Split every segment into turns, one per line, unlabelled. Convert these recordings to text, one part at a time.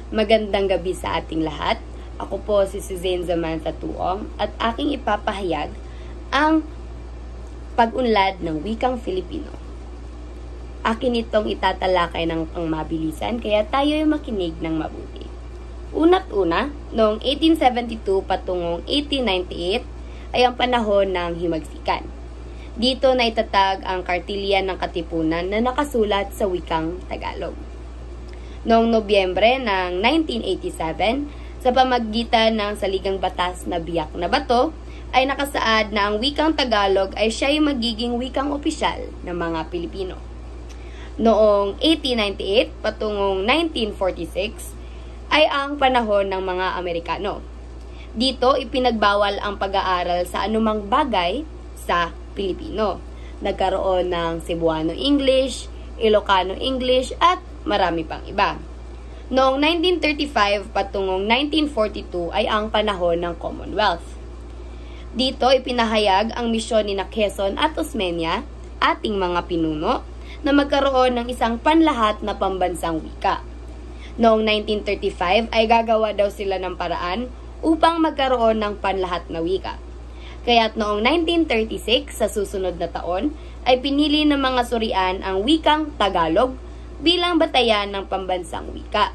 Magandang gabi sa ating lahat. Ako po si Suzanne Samantha Tuong at aking ipapahayag ang pag-unlad ng wikang Filipino. Akin itong itatalakay ng pangmabilisan kaya tayo ay makinig ng mabuti. Una't una, noong 1872 patungong 1898 ay ang panahon ng himagsikan. Dito na itatag ang kartilya ng katipunan na nakasulat sa wikang Tagalog. Noong Nobyembre ng 1987, sa pamamagitan ng saligang batas na Biak na Bato, ay nakasaad na ang wikang Tagalog ay siya'y magiging wikang opisyal ng mga Pilipino. Noong 1898 patungong 1946 ay ang panahon ng mga Amerikano. Dito ipinagbawal ang pag-aaral sa anumang bagay sa Pilipino. Nagkaroon ng Cebuano English, Ilocano English at marami pang iba. Noong 1935 patungong 1942 ay ang panahon ng Commonwealth. Dito ipinahayag ang misyon ni Quezon at Osmeña, ating mga pinuno, na magkaroon ng isang panlahat na pambansang wika. Noong 1935 ay gagawa daw sila ng paraan upang magkaroon ng panlahat na wika. Kaya't noong 1936 sa susunod na taon ay pinili ng mga surian ang wikang Tagalog bilang batayan ng pambansang wika.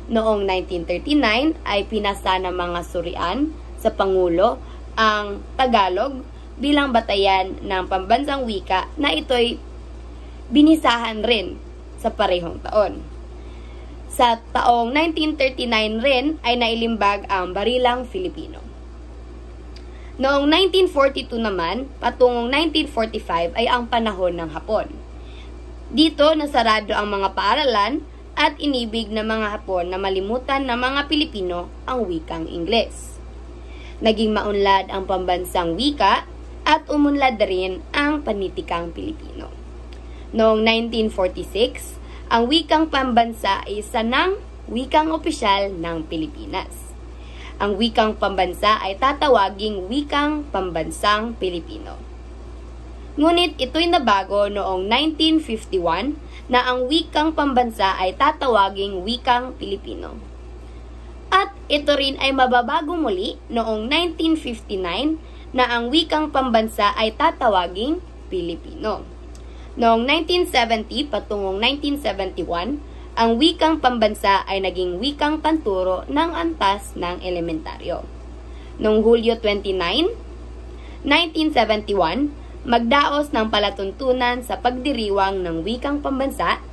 Noong 1939 ay pinasa ng mga surian sa Pangulo ang Tagalog bilang batayan ng pambansang wika na ito'y binisahan rin sa parehong taon. Sa taong 1939 rin ay nailimbag ang Barilang Filipino. Noong 1942 naman, patungong 1945 ay ang panahon ng Hapon. Dito nasarado ang mga paaralan at inibig ng mga Hapon na malimutan ng mga Pilipino ang wikang Ingles. Naging maunlad ang pambansang wika at umunlad rin ang panitikang Pilipino. Noong 1946, ang wikang pambansa ay isa ng wikang opisyal ng Pilipinas. Ang wikang pambansa ay tatawaging wikang pambansang Pilipino. Ngunit ito'y nabago noong 1951 na ang wikang pambansa ay tatawaging wikang Pilipino. At ito rin ay mababago muli noong 1959 na ang wikang pambansa ay tatawaging Pilipino. Noong 1970 patungong 1971, ang wikang pambansa ay naging wikang panturo ng antas ng elementaryo. Noong Hulyo 29, 1971, magdaos ng palatuntunan sa pagdiriwang ng wikang pambansa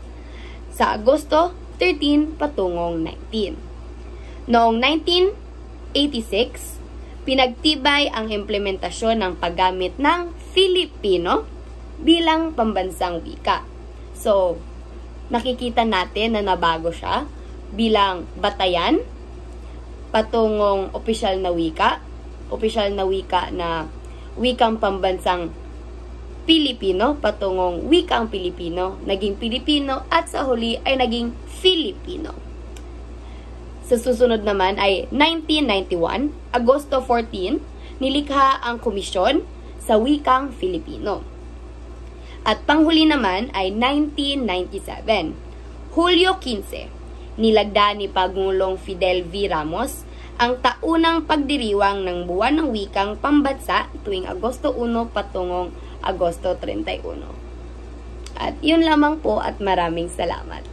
sa Agosto 13 patungong 19. Noong 1986, pinagtibay ang implementasyon ng paggamit ng Filipino bilang pambansang wika. So, nakikita natin na nabago siya bilang batayan, patungong opisyal na wika na wikang pambansang Pilipino, patungong wikang Pilipino, naging Pilipino at sa huli ay naging Filipino. Sa susunod naman ay 1991, Agosto 14, nilikha ang komisyon sa wikang Filipino. At panghuli naman ay 1997, Hulyo 15, nilagda ni Pangulong Fidel V. Ramos ang taunang pagdiriwang ng buwan ng wikang pambansa tuwing Agosto 1 patungong Agosto 31. At yun lamang po at maraming salamat.